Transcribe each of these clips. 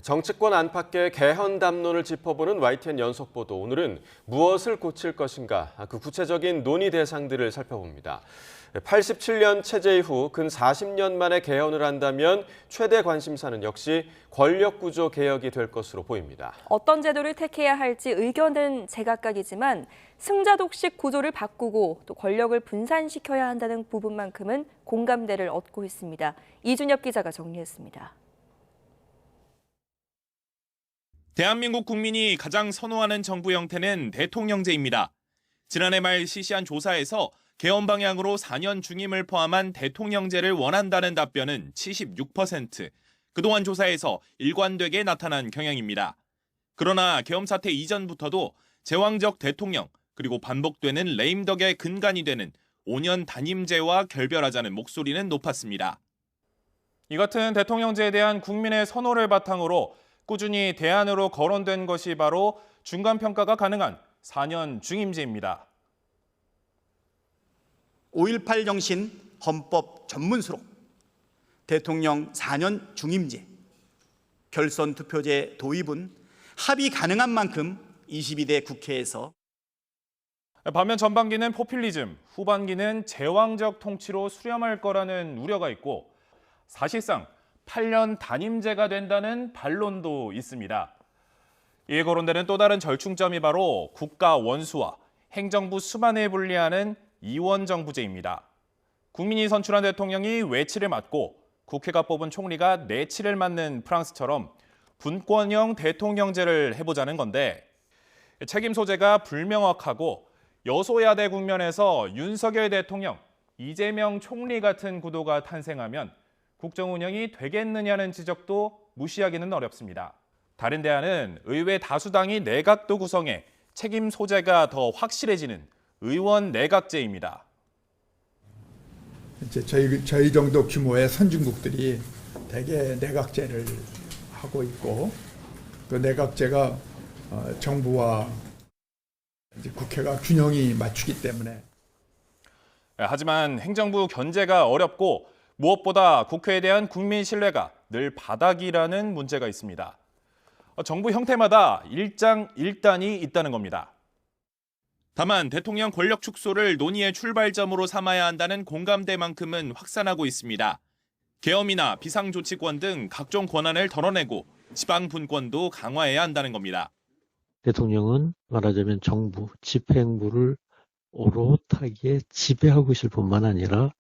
정치권 안팎의 개헌 담론을 짚어보는 YTN 연속보도. 오늘은 무엇을 고칠 것인가, 그 구체적인 논의 대상들을 살펴봅니다. 87년 체제 이후 근 40년 만에 개헌을 한다면 최대 관심사는 역시 권력구조 개혁이 될 것으로 보입니다. 어떤 제도를 택해야 할지 의견은 제각각이지만 승자독식 구조를 바꾸고 또 권력을 분산시켜야 한다는 부분만큼은 공감대를 얻고 있습니다. 이준엽 기자가 정리했습니다. 대한민국 국민이 가장 선호하는 정부 형태는 대통령제입니다. 지난해 말 실시한 조사에서 개헌 방향으로 4년 중임을 포함한 대통령제를 원한다는 답변은 76%. 그동안 조사에서 일관되게 나타난 경향입니다. 그러나 계엄 사태 이전부터도 제왕적 대통령 그리고 반복되는 레임덕의 근간이 되는 5년 단임제와 결별하자는 목소리는 높았습니다. 이 같은 대통령제에 대한 국민의 선호를 바탕으로 꾸준히 대안으로 거론된 것이 바로 중간평가가 가능한 4년 중임제입니다. 5.18 정신 헌법 전문수록, 대통령 4년 중임제, 결선 투표제 도입은 합의 가능한 만큼 22대 국회에서 반면 전반기는 포퓰리즘, 후반기는 제왕적 통치로 수렴할 거라는 우려가 있고 사실상 8년 단임제가 된다는 반론도 있습니다. 이에 거론되는 또 다른 절충점이 바로 국가 원수와 행정부 수반을 분리하는 이원정부제입니다. 국민이 선출한 대통령이 외치를 맡고 국회가 뽑은 총리가 내치를 맡는 프랑스처럼 분권형 대통령제를 해보자는 건데 책임 소재가 불명확하고 여소야대 국면에서 윤석열 대통령, 이재명 총리 같은 구도가 탄생하면 국정 운영이 되겠느냐는 지적도 무시하기는 어렵습니다. 다른 대안은 의회 다수당이 내각도 구성해 책임 소재가 더 확실해지는 의원 내각제입니다. 이제 저희 정도 규모의 선진국들이 대개 내각제를 하고 있고 그 내각제가 정부와 이제 국회가 균형이 맞추기 때문에. 하지만 행정부 견제가 어렵고 무엇보다 국회에 대한 국민 신뢰가 늘 바닥이라는 문제가 있습니다. 정부 형태마다 일장일단이 있다는 겁니다. 다만 대통령 권력 축소를 논의의 출발점으로 삼아야 한다는 공감대만큼은 확산하고 있습니다. 계엄이나 비상조치권 등 각종 권한을 덜어내고 지방 분권도 강화해야 한다는 겁니다. 대통령은 말하자면 정부, 집행부를 오롯하게 지배하고 있을 뿐만 아니라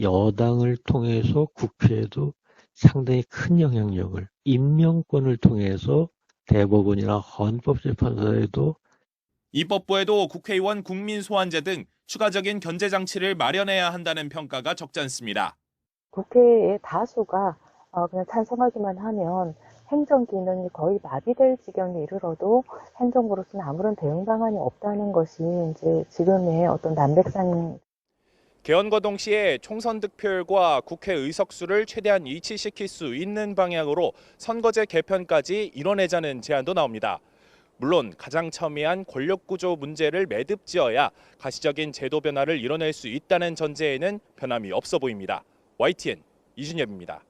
여당을 통해서 국회에도 상당히 큰 영향력을, 임명권을 통해서 대법원이나 헌법재판소에도 입법부에도 국회의원 국민소환제 등 추가적인 견제 장치를 마련해야 한다는 평가가 적지 않습니다. 국회의 다수가 그냥 찬성하기만 하면 행정 기능이 거의 마비될 지경에 이르러도 행정부로서는 아무런 대응 방안이 없다는 것이 이제 지금의 어떤 난백상. 개헌과 동시에 총선 득표율과 국회 의석수를 최대한 일치시킬 수 있는 방향으로 선거제 개편까지 이뤄내자는 제안도 나옵니다. 물론 가장 첨예한 권력구조 문제를 매듭지어야 가시적인 제도 변화를 이뤄낼 수 있다는 전제에는 변함이 없어 보입니다. YTN 이준엽입니다.